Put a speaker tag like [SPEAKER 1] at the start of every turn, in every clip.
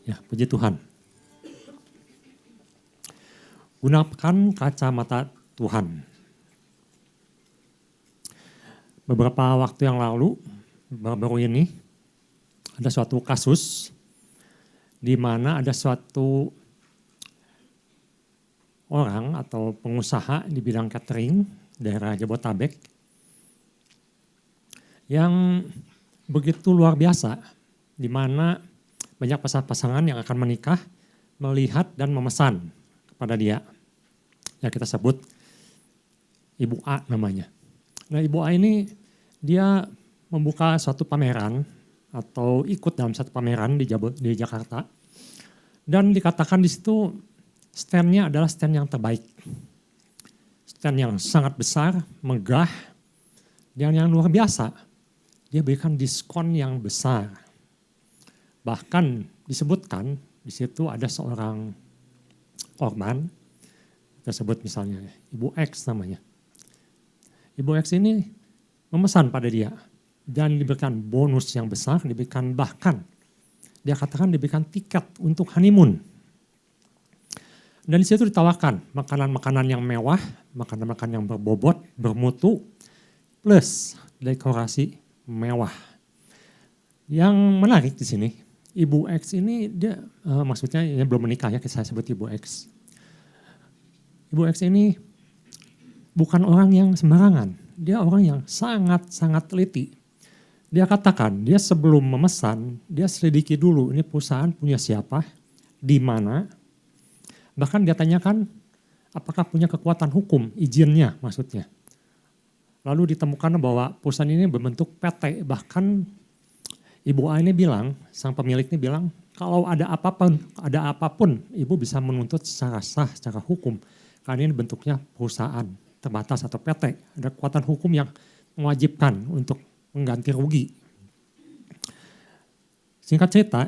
[SPEAKER 1] Ya, puji Tuhan. Gunakan kacamata Tuhan. Beberapa waktu yang lalu, baru-baru ini, ada suatu kasus di mana ada suatu orang atau pengusaha di bidang catering daerah Jabotabek yang begitu luar biasa, di mana banyak pasangan yang akan menikah melihat dan memesan kepada dia. Ya, kita sebut Ibu A namanya. Nah, Ibu A ini dia membuka suatu pameran atau ikut dalam satu pameran di Jakarta. Dan dikatakan di situ stand-nya adalah stand yang terbaik. Stand yang sangat besar, megah, dan yang luar biasa. Dia berikan diskon yang besar. Bahkan disebutkan di situ ada seorang korban, kita sebut misalnya Ibu X namanya. Ibu X ini memesan pada dia dan diberikan bonus yang besar, diberikan bahkan dia katakan diberikan tiket untuk honeymoon. Dan di situ ditawarkan makanan-makanan yang mewah, makanan-makanan yang berbobot, bermutu, plus dekorasi mewah. Yang menarik di sini, Ibu X ini dia maksudnya ya belum menikah ya, saya sebut Ibu X. Ibu X ini bukan orang yang sembarangan, dia orang yang sangat-sangat teliti. Dia katakan, dia sebelum memesan, dia selidiki dulu ini perusahaan punya siapa, di mana. Bahkan dia tanyakan apakah punya kekuatan hukum, izinnya maksudnya. Lalu ditemukan bahwa perusahaan ini berbentuk PT, bahkan Ibu A ini bilang, sang pemilik ini bilang, kalau ada apapun, ibu bisa menuntut secara sah, secara hukum. Karena ini bentuknya perusahaan terbatas atau PT. Ada kekuatan hukum yang mewajibkan untuk mengganti rugi. Singkat cerita,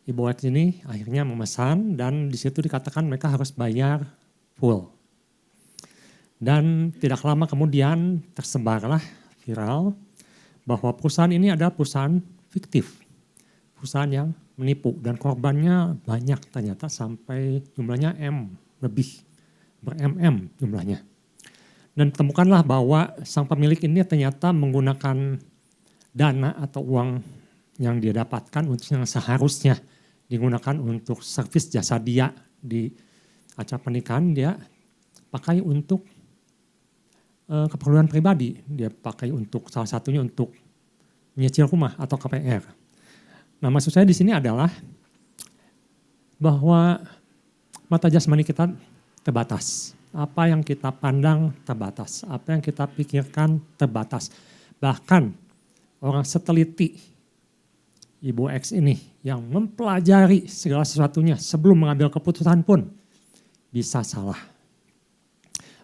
[SPEAKER 1] Ibu X ini akhirnya memesan dan di situ dikatakan mereka harus bayar full. Dan tidak lama kemudian tersebarlah viral bahwa perusahaan ini adalah perusahaan fiktif, perusahaan yang menipu dan korbannya banyak ternyata sampai jumlahnya ber-MM jumlahnya. Dan temukanlah bahwa sang pemilik ini ternyata menggunakan dana atau uang yang dia dapatkan untuk yang seharusnya digunakan untuk servis jasa dia di acara pernikahan, dia pakai untuk keperluan pribadi, dia pakai untuk salah satunya untuk menyicil rumah atau KPR. Nah, maksud saya di sini adalah bahwa mata jasmani kita terbatas. Apa yang kita pandang terbatas, apa yang kita pikirkan terbatas. Bahkan orang seteliti Ibu X ini yang mempelajari segala sesuatunya sebelum mengambil keputusan pun bisa salah.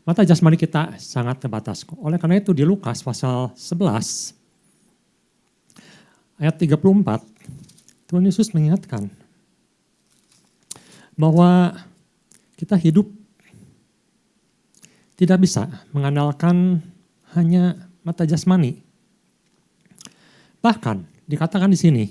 [SPEAKER 1] Mata jasmani kita sangat terbatas. Oleh karena itu di Lukas pasal 11 ayat 34 Tuhan Yesus mengingatkan bahwa kita hidup tidak bisa mengandalkan hanya mata jasmani. Bahkan dikatakan di sini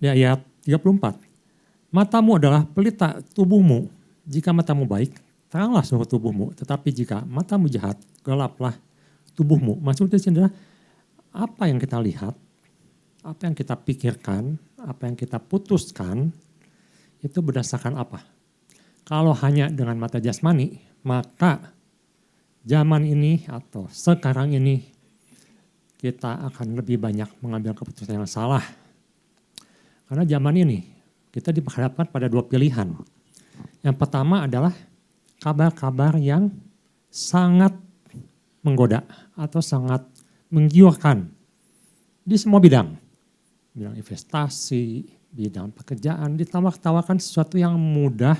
[SPEAKER 1] di ayat 34, matamu adalah pelita tubuhmu. Jika matamu baik, teranglah seluruh tubuhmu. Tetapi jika matamu jahat, gelaplah tubuhmu. Maksudnya adalah apa yang kita lihat, apa yang kita pikirkan, apa yang kita putuskan, itu berdasarkan apa? Kalau hanya dengan mata jasmani, maka zaman ini atau sekarang ini kita akan lebih banyak mengambil keputusan yang salah. Karena zaman ini kita diperhadapkan pada dua pilihan. Yang pertama adalah kabar-kabar yang sangat menggoda atau sangat menggiurkan di semua bidang. Bidang investasi, bidang pekerjaan, ditawar-tawarkan sesuatu yang mudah,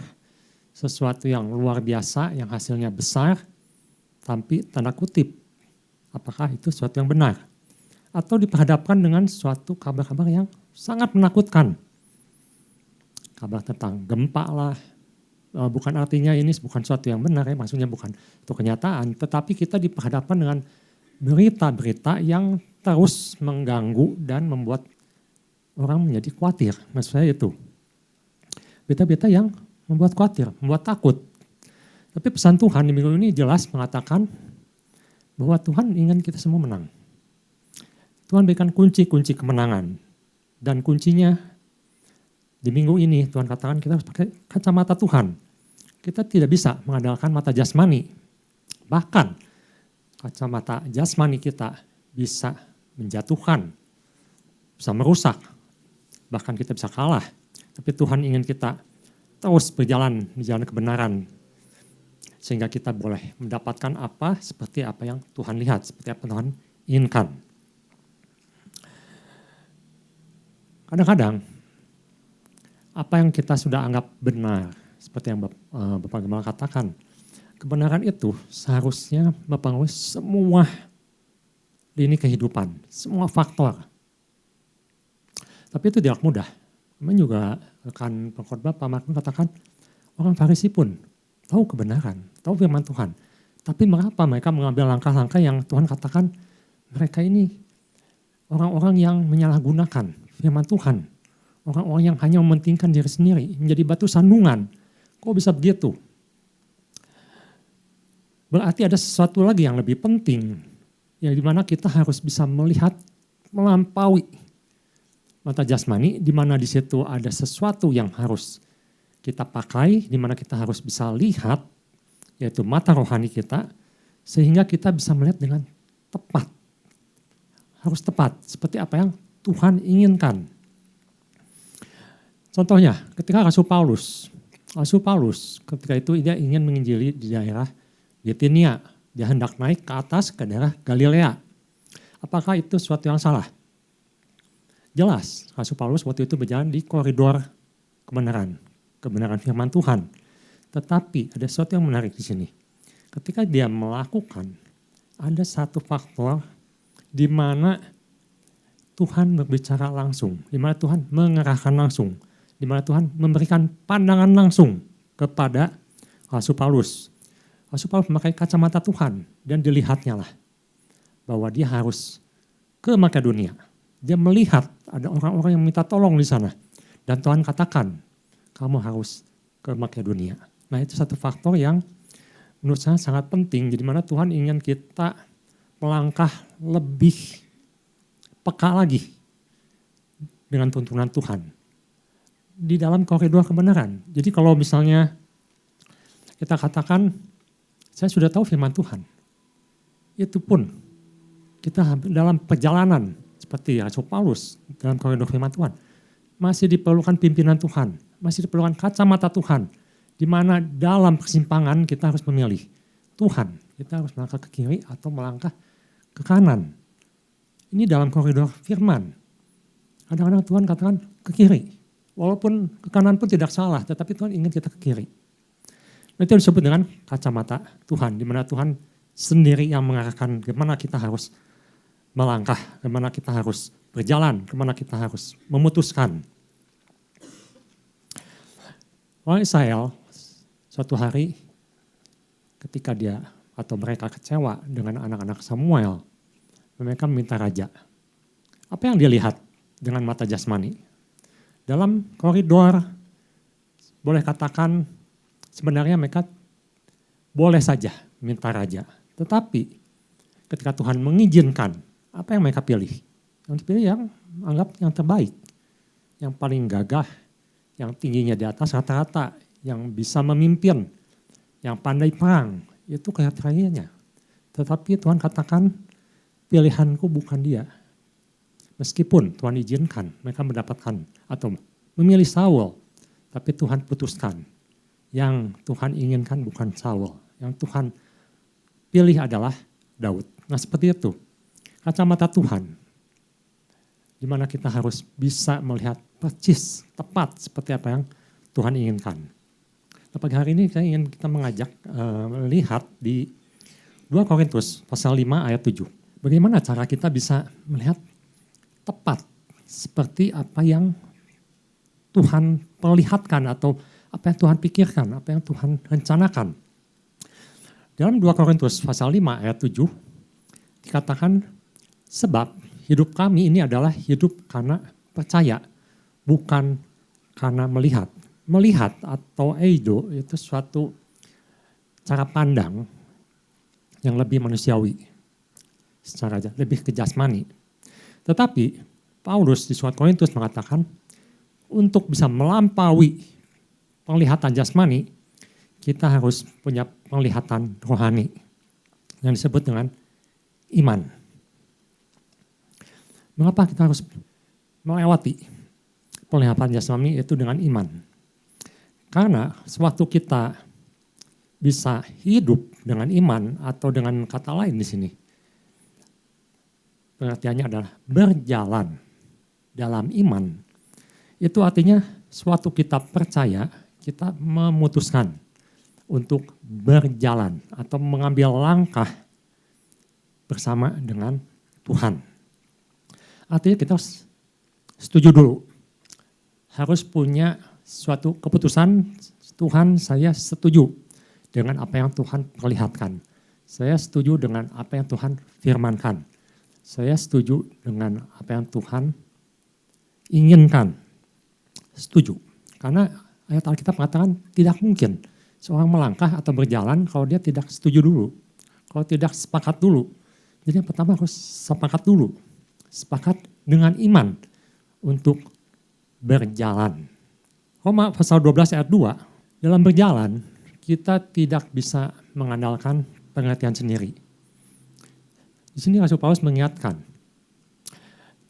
[SPEAKER 1] sesuatu yang luar biasa, yang hasilnya besar, tapi tanda kutip, apakah itu sesuatu yang benar? Atau diperhadapkan dengan suatu kabar-kabar yang sangat menakutkan. Kabar tentang gempa lah, bukan artinya ini bukan sesuatu yang benar ya, maksudnya bukan itu kenyataan, tetapi kita diperhadapkan dengan berita-berita yang terus mengganggu dan membuat orang menjadi khawatir. Maksud saya itu. Berita-berita yang membuat khawatir, membuat takut. Tapi pesan Tuhan di minggu ini jelas mengatakan bahwa Tuhan ingin kita semua menang. Tuhan berikan kunci-kunci kemenangan. Dan kuncinya di minggu ini Tuhan katakan kita harus pakai kacamata Tuhan. Kita tidak bisa mengandalkan mata jasmani. Bahkan kacamata jasmani kita bisa menjatuhkan, bisa merusak. Bahkan kita bisa kalah. Tapi Tuhan ingin kita terus berjalan di jalan kebenaran. Sehingga kita boleh mendapatkan seperti apa yang Tuhan lihat, seperti apa Tuhan inginkan. Kadang-kadang apa yang kita sudah anggap benar, seperti yang Bapak Gembala katakan, kebenaran itu seharusnya mempengaruhi semua lini kehidupan, semua faktor. Tapi itu tidak mudah. Memang juga rekan pengkhotbah Pak Martin katakan, orang Farisi pun tahu kebenaran, tahu firman Tuhan. Tapi mengapa mereka mengambil langkah-langkah yang Tuhan katakan mereka ini orang-orang yang menyalahgunakan firman Tuhan. Orang-orang yang hanya mementingkan diri sendiri, menjadi batu sandungan. Kok bisa begitu? Berarti ada sesuatu lagi yang lebih penting, yang dimana kita harus bisa melihat melampaui mata jasmani, di mana di situ ada sesuatu yang harus kita pakai, di mana kita harus bisa lihat, yaitu mata rohani kita, sehingga kita bisa melihat dengan tepat. Harus tepat, seperti apa yang Tuhan inginkan. Contohnya, ketika Rasul Paulus ketika itu dia ingin menginjili di daerah Bitinia, dia hendak naik ke atas ke daerah Galilea. Apakah itu sesuatu yang salah? Jelas, Rasul Paulus waktu itu berjalan di koridor kebenaran firman Tuhan. Tetapi ada sesuatu yang menarik di sini. Ketika dia melakukan, ada satu faktor di mana Tuhan berbicara langsung, di mana Tuhan mengerahkan langsung, di mana Tuhan memberikan pandangan langsung kepada Rasul Paulus. Rasul Paulus memakai kacamata Tuhan dan dilihatnya lah bahwa dia harus ke Makedonia. Dia melihat ada orang-orang yang minta tolong di sana. Dan Tuhan katakan, kamu harus ke Makedonia. Nah itu satu faktor yang menurut saya sangat penting. Jadi mana Tuhan ingin kita melangkah lebih peka lagi dengan tuntunan Tuhan di dalam koridor kebenaran. Jadi kalau misalnya kita katakan, saya sudah tahu firman Tuhan, itu pun kita dalam perjalanan seperti Rasul Paulus dalam koridor firman Tuhan, masih diperlukan pimpinan Tuhan, masih diperlukan kacamata Tuhan, di mana dalam persimpangan kita harus memilih Tuhan, kita harus melangkah ke kiri atau melangkah ke kanan. Ini dalam koridor firman. Kadang-kadang Tuhan katakan ke kiri. Walaupun ke kanan pun tidak salah, tetapi Tuhan ingin kita ke kiri. Itu disebut dengan kacamata Tuhan, di mana Tuhan sendiri yang mengarahkan kemana kita harus melangkah, kemana kita harus berjalan, kemana kita harus memutuskan. Orang Israel suatu hari ketika dia atau mereka kecewa dengan anak-anak Samuel, mereka meminta raja. Apa yang dia lihat dengan mata jasmani? Dalam koridor, boleh katakan sebenarnya mereka boleh saja minta raja. Tetapi ketika Tuhan mengizinkan, apa yang mereka pilih? Yang dipilih yang anggap yang terbaik, yang paling gagah, yang tingginya di atas rata-rata, yang bisa memimpin, yang pandai perang, itu kriterianya. Tetapi Tuhan katakan, pilihanku bukan dia. Meskipun Tuhan izinkan mereka mendapatkan atau memilih Saul, tapi Tuhan putuskan. Yang Tuhan inginkan bukan Saul, yang Tuhan pilih adalah Daud. Nah seperti itu, kacamata Tuhan, di mana kita harus bisa melihat persis, tepat seperti apa yang Tuhan inginkan. Nah, pagi hari ini saya ingin kita mengajak melihat di 2 Korintus pasal 5 ayat 7. Bagaimana cara kita bisa melihat tepat seperti apa yang Tuhan perlihatkan atau apa yang Tuhan pikirkan, apa yang Tuhan rencanakan. Dalam 2 Korintus pasal 5 ayat 7 dikatakan, sebab hidup kami ini adalah hidup karena percaya bukan karena melihat. Melihat atau eido itu suatu cara pandang yang lebih manusiawi, secara lebih ke jasmani. Tetapi Paulus di surat Korintus mengatakan untuk bisa melampaui penglihatan jasmani, kita harus punya penglihatan rohani yang disebut dengan iman. Mengapa kita harus melewati penglihatan jasmani itu dengan iman? Karena sewaktu kita bisa hidup dengan iman atau dengan kata lain di sini, pengertiannya adalah berjalan dalam iman. Itu artinya suatu kita percaya, kita memutuskan untuk berjalan atau mengambil langkah bersama dengan Tuhan. Artinya kita setuju dulu. Harus punya suatu keputusan, Tuhan saya setuju dengan apa yang Tuhan perlihatkan. Saya setuju dengan apa yang Tuhan firmankan. Saya setuju dengan apa yang Tuhan inginkan. Setuju. Karena ayat Alkitab mengatakan tidak mungkin seorang melangkah atau berjalan kalau dia tidak setuju dulu. Kalau tidak sepakat dulu. Jadi yang pertama harus sepakat dulu. Sepakat dengan iman untuk berjalan. Roma pasal 12 ayat 2, dalam berjalan kita tidak bisa mengandalkan pengertian sendiri. Di sini Rasul Paulus mengingatkan,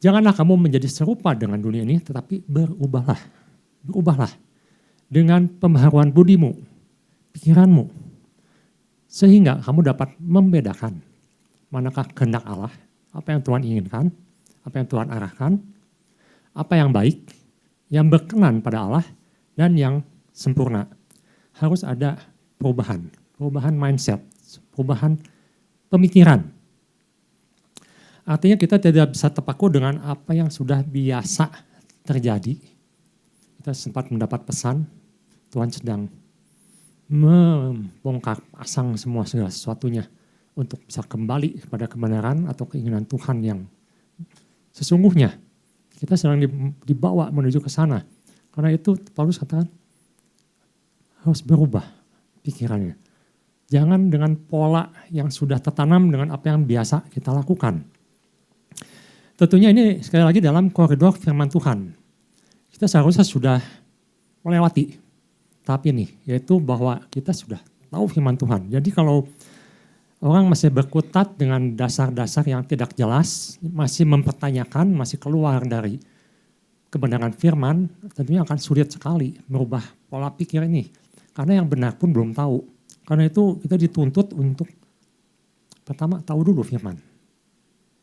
[SPEAKER 1] janganlah kamu menjadi serupa dengan dunia ini, tetapi berubahlah. Berubahlah dengan pembaharuan budimu, pikiranmu, sehingga kamu dapat membedakan manakah kehendak Allah, apa yang Tuhan inginkan, apa yang Tuhan arahkan, apa yang baik, yang berkenan pada Allah, dan yang sempurna. Harus ada perubahan mindset, perubahan pemikiran. Artinya kita tidak bisa terpaku dengan apa yang sudah biasa terjadi. Kita sempat mendapat pesan, Tuhan sedang membongkar pasang semua segala sesuatunya untuk bisa kembali kepada kebenaran atau keinginan Tuhan yang sesungguhnya. Kita sedang dibawa menuju ke sana. Karena itu Paulus katakan harus berubah pikirannya. Jangan dengan pola yang sudah tertanam dengan apa yang biasa kita lakukan. Tentunya ini sekali lagi dalam koridor firman Tuhan. Kita seharusnya sudah melewati tahap ini, yaitu bahwa kita sudah tahu firman Tuhan. Jadi kalau orang masih berkutat dengan dasar-dasar yang tidak jelas, masih mempertanyakan, masih keluar dari kebenaran firman, tentunya akan sulit sekali merubah pola pikir ini. Karena yang benar pun belum tahu. Karena itu kita dituntut untuk pertama tahu dulu firman.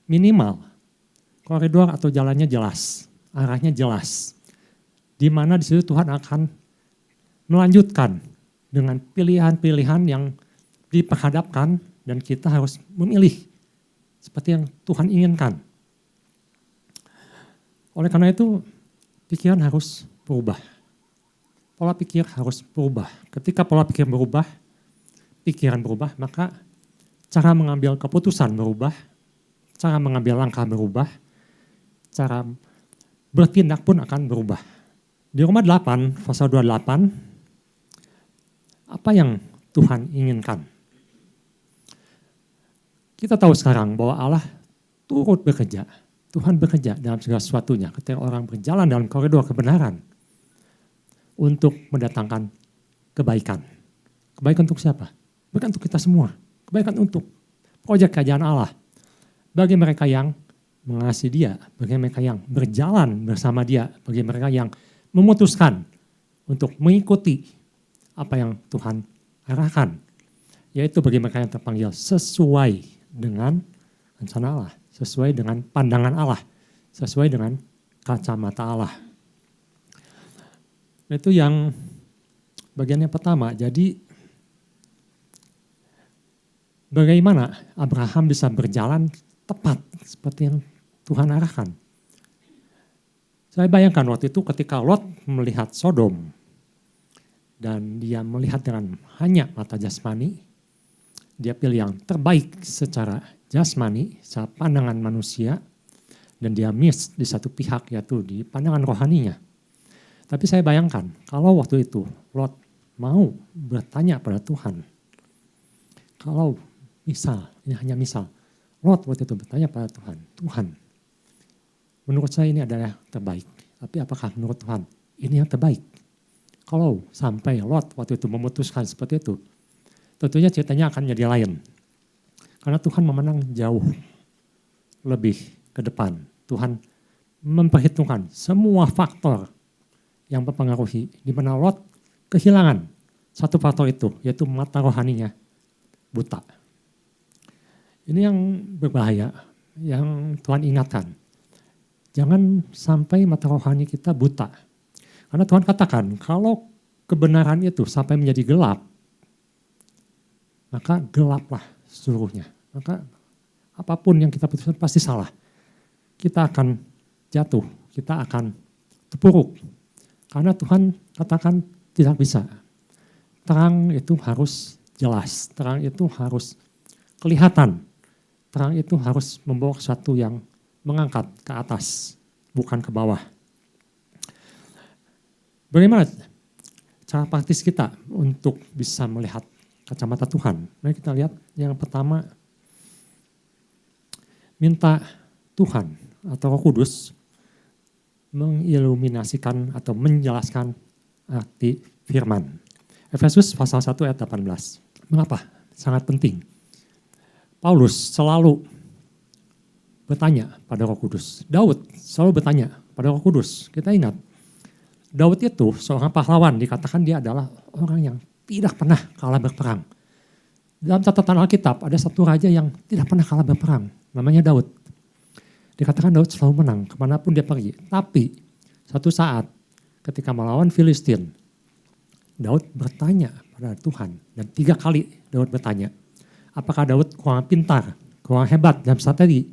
[SPEAKER 1] Minimal koridor atau jalannya jelas, arahnya jelas. Di mana di situ Tuhan akan melanjutkan dengan pilihan-pilihan yang diperhadapkan dan kita harus memilih seperti yang Tuhan inginkan. Oleh karena itu pikiran harus berubah. Pola pikir harus berubah. Ketika pola pikir berubah, pikiran berubah, maka cara mengambil keputusan berubah, cara mengambil langkah berubah, cara bertindak pun akan berubah. Di Roma 8, pasal 28, apa yang Tuhan inginkan? Kita tahu sekarang bahwa Allah turut bekerja. Tuhan bekerja dalam segala sesuatunya ketika orang berjalan dalam koridor kebenaran untuk mendatangkan kebaikan. Kebaikan untuk siapa? Bukan untuk kita semua. Kebaikan untuk proyek kerajaan Allah. Bagi mereka yang mengasihi Dia, bagi mereka yang berjalan bersama Dia, bagi mereka yang memutuskan untuk mengikuti apa yang Tuhan arahkan. Yaitu bagi mereka yang terpanggil sesuai dengan rencana Allah, sesuai dengan pandangan Allah, sesuai dengan kacamata Allah. Itu yang bagian yang pertama. Jadi bagaimana Abraham bisa berjalan tepat seperti yang Tuhan arahkan. Saya bayangkan waktu itu ketika Lot melihat Sodom dan dia melihat dengan hanya mata jasmani, dia pilih yang terbaik secara jasmani, secara pandangan manusia, dan dia miss di satu pihak, yaitu di pandangan rohaninya. Tapi saya bayangkan kalau waktu itu Lot mau bertanya pada Tuhan. Kalau misal, ini hanya misal, Lot waktu itu bertanya pada Tuhan, Tuhan, menurut saya ini adalah yang terbaik. Tapi apakah menurut Tuhan ini yang terbaik? Kalau sampai Lot waktu itu memutuskan seperti itu, tentunya ceritanya akan jadi lain. Karena Tuhan memandang jauh lebih ke depan. Tuhan memperhitungkan semua faktor yang mempengaruhi, di mana Lot kehilangan satu faktor itu, yaitu mata rohaninya buta. Ini yang berbahaya, yang Tuhan ingatkan. Jangan sampai mata rohani kita buta. Karena Tuhan katakan, kalau kebenaran itu sampai menjadi gelap, maka gelaplah seluruhnya. Maka apapun yang kita putuskan pasti salah. Kita akan jatuh, kita akan terpuruk. Karena Tuhan katakan tidak bisa. Terang itu harus jelas, terang itu harus kelihatan. Terang itu harus membawa sesuatu yang mengangkat ke atas, bukan ke bawah. Bagaimana cara praktis kita untuk bisa melihat kacamata Tuhan? Mari kita lihat yang pertama, minta Tuhan atau Roh Kudus mengiluminasikan atau menjelaskan arti firman. Efesus pasal 1 ayat 18. Mengapa? Sangat penting. Paulus selalu bertanya pada Roh Kudus. Daud selalu bertanya pada Roh Kudus. Kita ingat, Daud itu seorang pahlawan, dikatakan dia adalah orang yang tidak pernah kalah berperang. Dalam catatan Alkitab ada satu raja yang tidak pernah kalah berperang, namanya Daud. Dikatakan Daud selalu menang kemanapun dia pergi. Tapi satu saat ketika melawan Filistin, Daud bertanya pada Tuhan. Dan 3 kali Daud bertanya, apakah Daud kurang pintar, kurang hebat dalam strategi?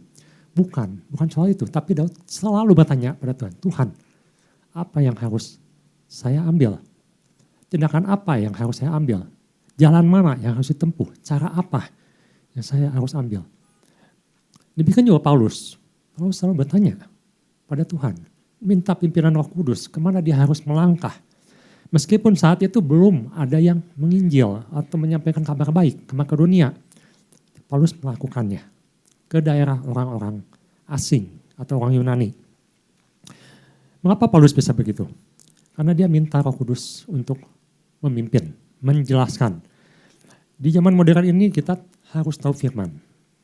[SPEAKER 1] Bukan soal itu. Tapi Daud selalu bertanya pada Tuhan, Tuhan, apa yang harus saya ambil? Tindakan apa yang harus saya ambil? Jalan mana yang harus ditempuh? Cara apa yang saya harus ambil? Demikian juga Paulus. Paulus selalu bertanya pada Tuhan. Minta pimpinan Roh Kudus kemana dia harus melangkah. Meskipun saat itu belum ada yang menginjil atau menyampaikan kabar baik ke Makedonia. Paulus melakukannya ke daerah orang-orang asing atau orang Yunani. Mengapa Paulus bisa begitu? Karena dia minta Roh Kudus untuk memimpin, menjelaskan. Di zaman modern ini kita harus tahu firman.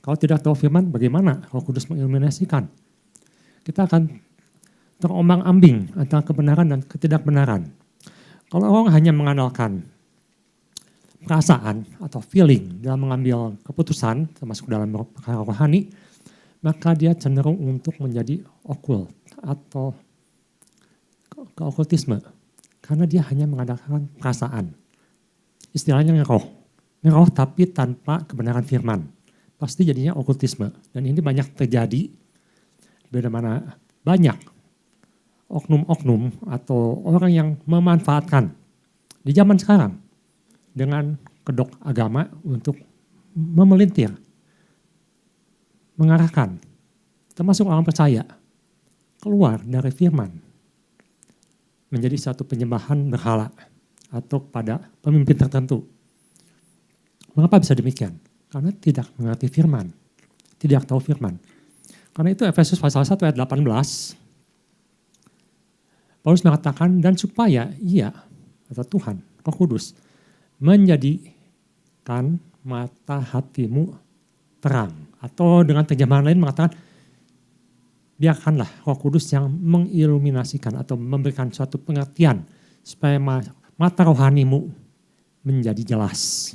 [SPEAKER 1] Kalau tidak tahu firman, bagaimana Roh Kudus mengiluminasikan? Kita akan terombang-ambing antara kebenaran dan ketidakbenaran. Kalau orang hanya mengandalkan perasaan atau feeling dalam mengambil keputusan, termasuk dalam perkara rohani, maka dia cenderung untuk menjadi okult atau ke okultisme. Karena dia hanya mengandalkan perasaan. Istilahnya ngeroh tapi tanpa kebenaran firman. Pasti jadinya okultisme. Dan ini banyak terjadi, bagaimana banyak oknum-oknum atau orang yang memanfaatkan di zaman sekarang dengan kedok agama untuk memelintir, mengarahkan, termasuk orang percaya, keluar dari firman, menjadi satu penyembahan berhala atau pada pemimpin tertentu. Mengapa bisa demikian? Karena tidak mengerti firman, tidak tahu firman. Karena itu Efesus pasal 1 ayat 18, Paulus mengatakan, dan supaya ia, atau Tuhan, Roh Kudus, menjadikan mata hatimu terang. Atau dengan terjemahan lain mengatakan, biarkanlah Roh Kudus yang mengiluminasikan atau memberikan suatu pengertian supaya mata rohanimu menjadi jelas.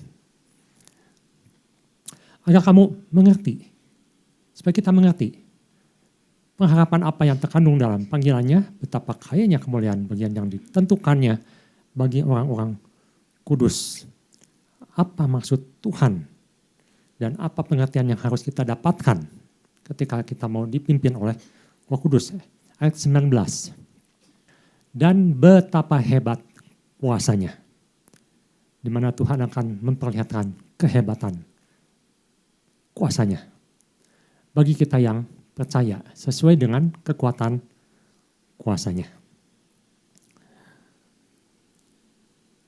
[SPEAKER 1] Agar kamu mengerti, supaya kita mengerti pengharapan apa yang terkandung dalam panggilannya, betapa kayanya kemuliaan bagian yang ditentukannya bagi orang-orang kudus. Apa maksud Tuhan dan apa pengertian yang harus kita dapatkan ketika kita mau dipimpin oleh Roh Kudus. Ayat 19. Dan betapa hebat kuasanya, di mana Tuhan akan memperlihatkan kehebatan kuasanya bagi kita yang percaya sesuai dengan kekuatan kuasanya.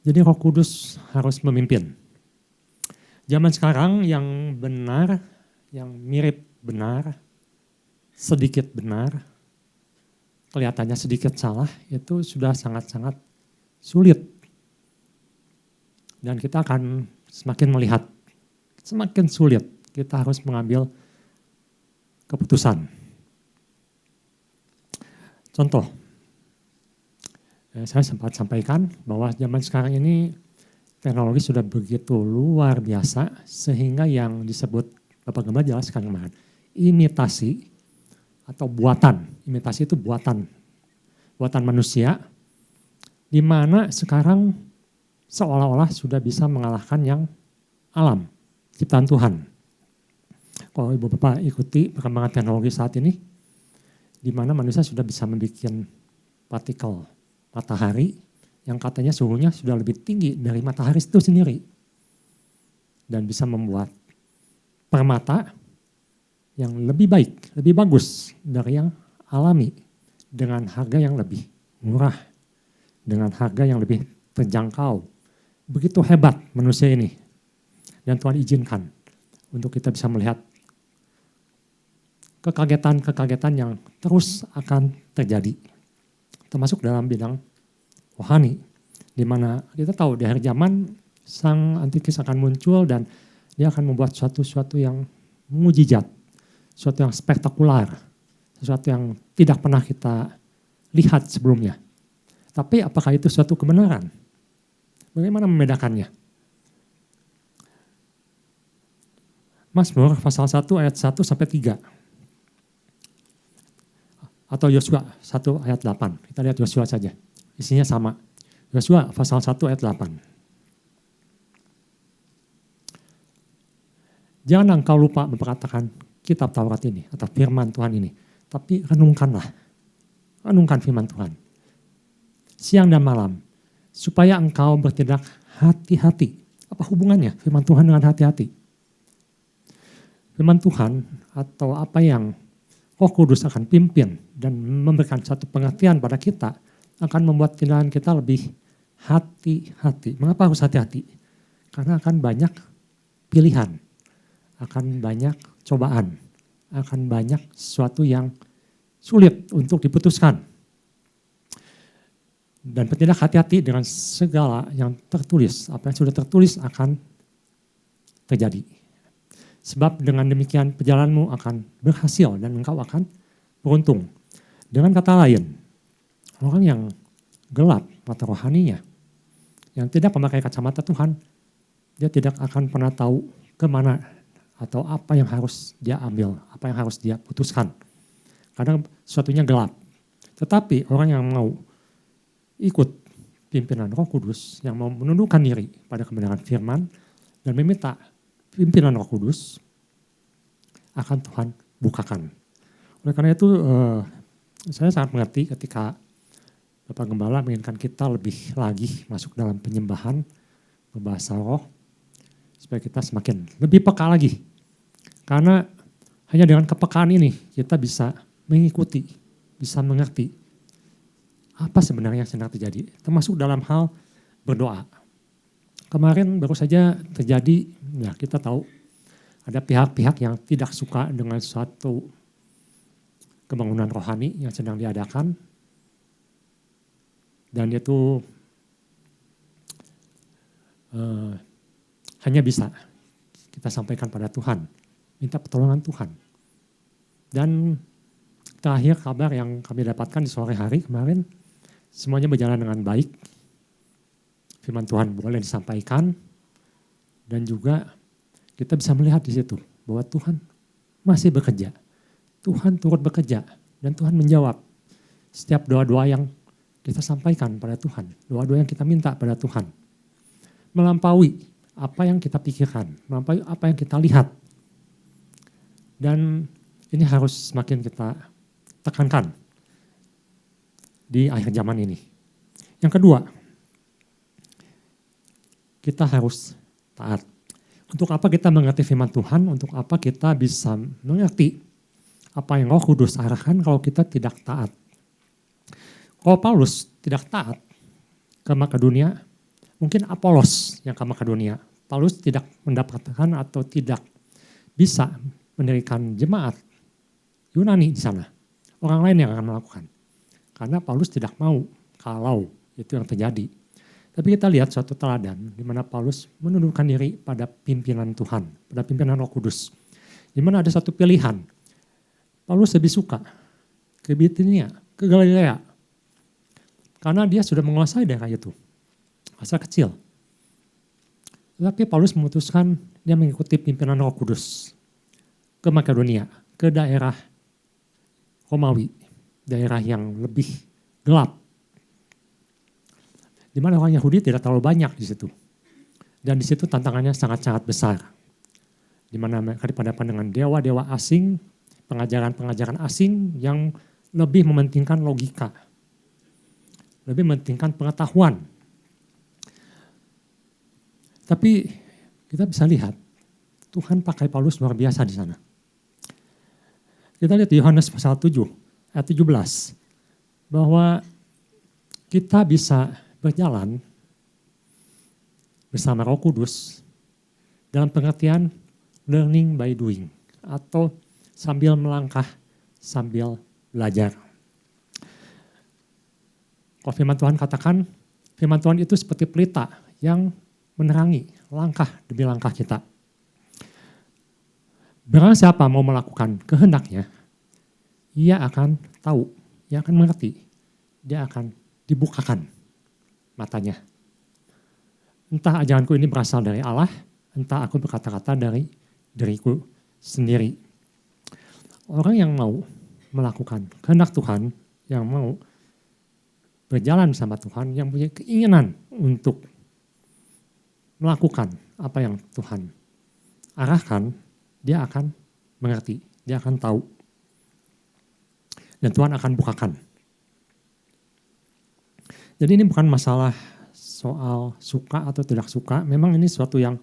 [SPEAKER 1] Jadi Roh Kudus harus memimpin. Zaman sekarang yang benar, yang mirip benar, sedikit benar, kelihatannya sedikit salah, itu sudah sangat-sangat sulit. Dan kita akan semakin melihat, semakin sulit kita harus mengambil keputusan. Contoh, saya sempat sampaikan bahwa zaman sekarang ini teknologi sudah begitu luar biasa sehingga yang disebut Bapak Gembala jelaskan kemarin, imitasi atau buatan. Imitasi itu buatan manusia di mana sekarang seolah-olah sudah bisa mengalahkan yang alam, ciptaan Tuhan. Kalau Ibu Bapak ikuti perkembangan teknologi saat ini, di mana manusia sudah bisa membuat partikel matahari yang katanya suhunya sudah lebih tinggi dari matahari itu sendiri. Dan bisa membuat permata yang lebih baik, lebih bagus dari yang alami dengan harga yang lebih murah, dengan harga yang lebih terjangkau. Begitu hebat manusia ini. Dan Tuhan izinkan untuk kita bisa melihat kekagetan-kekagetan yang terus akan terjadi. Termasuk dalam bidang rohani. Di mana kita tahu di akhir zaman sang antikris akan muncul dan dia akan membuat sesuatu yang mujizat, sesuatu yang spektakuler, sesuatu yang tidak pernah kita lihat sebelumnya. Tapi apakah itu suatu kebenaran? Bagaimana membedakannya? Mazmur pasal 1 ayat 1 sampai 3. Atau Yosua 1 ayat 8. Kita lihat Yosua saja. Isinya sama. Yosua pasal 1 ayat 8. Jangan engkau lupa memperkatakan kitab Taurat ini atau firman Tuhan ini. Tapi renungkanlah. Renungkan firman Tuhan. Siang dan malam. Supaya engkau bertindak hati-hati. Apa hubungannya firman Tuhan dengan hati-hati? Firman Tuhan atau apa yang Roh Kudus akan pimpin dan memberikan satu pengertian pada kita akan membuat tindakan kita lebih hati-hati. Mengapa harus hati-hati? Karena akan banyak pilihan, akan banyak cobaan, akan banyak sesuatu yang sulit untuk diputuskan. Dan bertindak hati-hati dengan segala yang tertulis, apa yang sudah tertulis akan terjadi. Sebab dengan demikian perjalananmu akan berhasil dan engkau akan beruntung. Dengan kata lain, orang yang gelap mata rohaninya, yang tidak memakai kacamata Tuhan, dia tidak akan pernah tahu kemana atau apa yang harus dia ambil, apa yang harus dia putuskan. Kadang sesuatunya gelap. Tetapi orang yang mau ikut pimpinan Roh Kudus, yang mau menundukkan diri pada kebenaran firman dan meminta pimpinan Roh Kudus akan Tuhan bukakan. Oleh karena itu saya sangat mengerti ketika Bapak Gembala menginginkan kita lebih lagi masuk dalam penyembahan berbahasa roh supaya kita semakin lebih peka lagi. Karena hanya dengan kepekaan ini kita bisa mengikuti, bisa mengerti apa sebenarnya yang sedang terjadi, termasuk dalam hal berdoa. Kemarin baru saja terjadi, ya kita tahu ada pihak-pihak yang tidak suka dengan suatu pembangunan rohani yang sedang diadakan. Dan itu hanya bisa kita sampaikan pada Tuhan, minta pertolongan Tuhan. Dan terakhir kabar yang kami dapatkan di sore hari kemarin, semuanya berjalan dengan baik. Firman Tuhan boleh disampaikan dan juga kita bisa melihat di situ bahwa Tuhan masih bekerja. Tuhan turut bekerja dan Tuhan menjawab setiap doa-doa yang kita sampaikan pada Tuhan. Doa-doa yang kita minta pada Tuhan. Melampaui apa yang kita pikirkan, melampaui apa yang kita lihat. Dan ini harus semakin kita tekankan di akhir zaman ini. Yang kedua, kita harus taat. Untuk apa kita mengerti firman Tuhan, untuk apa kita bisa mengerti apa yang Roh Kudus arahkan kalau kita tidak taat. Kalau Paulus tidak taat ke Makedonia, mungkin Apolos yang ke Makedonia. Paulus tidak mendapatkan atau tidak bisa mendirikan jemaat Yunani di sana. Orang lain yang akan melakukan. Karena Paulus tidak mau kalau itu yang terjadi. Tapi kita lihat suatu teladan di mana Paulus menundukkan diri pada pimpinan Tuhan, pada pimpinan Roh Kudus. Di mana ada satu pilihan. Paulus lebih suka ke Bitinia, ke Galilea. Karena dia sudah menguasai daerah itu. Masa kecil. Tapi Paulus memutuskan dia mengikuti pimpinan Roh Kudus ke Makedonia, ke daerah Romawi, daerah yang lebih gelap. Di mana orang Yahudi tidak terlalu banyak di situ. Dan di situ tantangannya sangat-sangat besar. Di mana mereka dihadapkan dengan dewa-dewa asing, pengajaran-pengajaran asing yang lebih mementingkan logika, lebih mementingkan pengetahuan. Tapi kita bisa lihat Tuhan pakai Paulus luar biasa di sana. Kita lihat di Yohanes pasal 7 ayat 17 bahwa kita bisa berjalan bersama Roh Kudus dalam pengertian learning by doing atau sambil melangkah, sambil belajar. Kalau firman Tuhan katakan, firman Tuhan itu seperti pelita yang menerangi langkah demi langkah kita. Barang siapa mau melakukan kehendaknya, ia akan tahu, ia akan mengerti, dia akan dibukakan matanya. Entah ajaranku ini berasal dari Allah, entah aku berkata-kata dari diriku sendiri. Orang yang mau melakukan kehendak Tuhan, yang mau berjalan bersama Tuhan, yang punya keinginan untuk melakukan apa yang Tuhan arahkan, dia akan mengerti, dia akan tahu. Dan Tuhan akan bukakan. Jadi ini bukan masalah soal suka atau tidak suka, memang ini sesuatu yang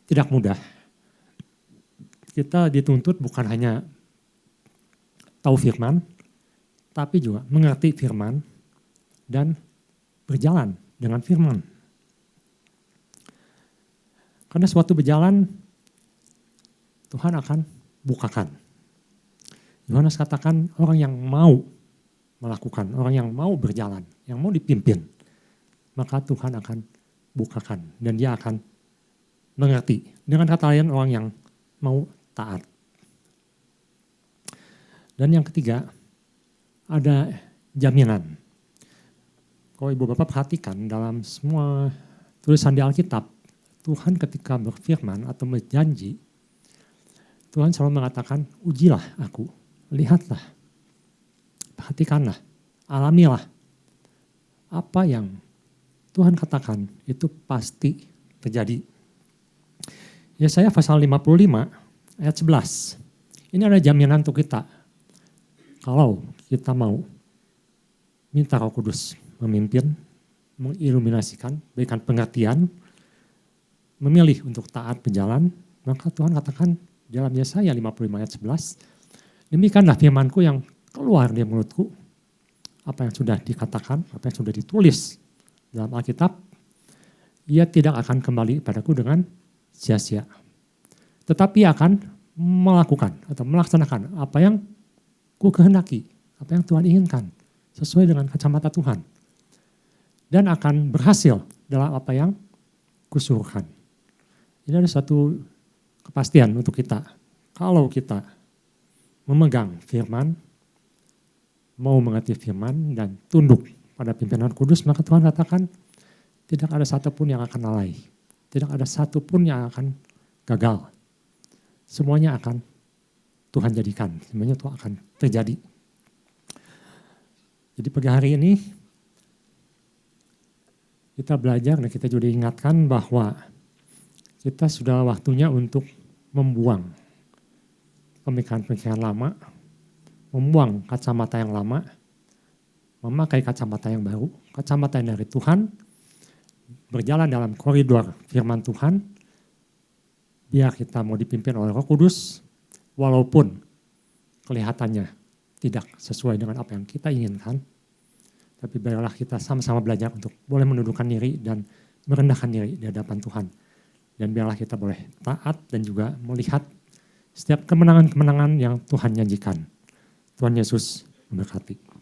[SPEAKER 1] tidak mudah. Kita dituntut bukan hanya tahu firman, tapi juga mengerti firman dan berjalan dengan firman. Karena suatu berjalan, Tuhan akan bukakan. Yohanes katakan orang yang mau melakukan, orang yang mau berjalan, yang mau dipimpin, maka Tuhan akan bukakan dan dia akan mengerti. Dengan kata lain orang yang mau taat. Dan yang ketiga, ada jaminan. Kalau ibu bapak perhatikan dalam semua tulisan di Alkitab, Tuhan ketika berfirman atau berjanji, Tuhan selalu mengatakan, ujilah aku, lihatlah, perhatikanlah, alamilah. Apa yang Tuhan katakan itu pasti terjadi. Yesaya pasal 55 ayat 11. Ini ada jaminan untuk kita. Kalau kita mau minta Roh Kudus memimpin, mengiluminasikan, berikan pengertian, memilih untuk taat berjalan, maka Tuhan katakan dalam Yesaya 55 ayat 11, demikianlah firmanku yang keluar dari mulutku, apa yang sudah dikatakan, apa yang sudah ditulis dalam Alkitab, ia tidak akan kembali padaku dengan sia-sia. Tetapi akan melakukan atau melaksanakan apa yang ku kehendaki, apa yang Tuhan inginkan, sesuai dengan kacamata Tuhan. Dan akan berhasil dalam apa yang kusuruhkan. Ini ada satu kepastian untuk kita. Kalau kita memegang firman, mau mengerti firman dan tunduk pada pimpinan kudus, maka Tuhan katakan tidak ada satupun yang akan lalai. Tidak ada satupun yang akan gagal. Semuanya akan Tuhan jadikan, semuanya itu akan terjadi. Jadi pagi hari ini kita belajar dan kita juga diingatkan bahwa kita sudah waktunya untuk membuang pemikiran-pemikiran lama, membuang kacamata yang lama, memakai kacamata yang baru, kacamata yang dari Tuhan, berjalan dalam koridor firman Tuhan, biar kita mau dipimpin oleh Roh Kudus, walaupun kelihatannya tidak sesuai dengan apa yang kita inginkan, tapi biarlah kita sama-sama belajar untuk boleh menundukkan diri dan merendahkan diri di hadapan Tuhan. Dan biarlah kita boleh taat dan juga melihat setiap kemenangan-kemenangan yang Tuhan janjikan. Tuhan Yesus memberkati.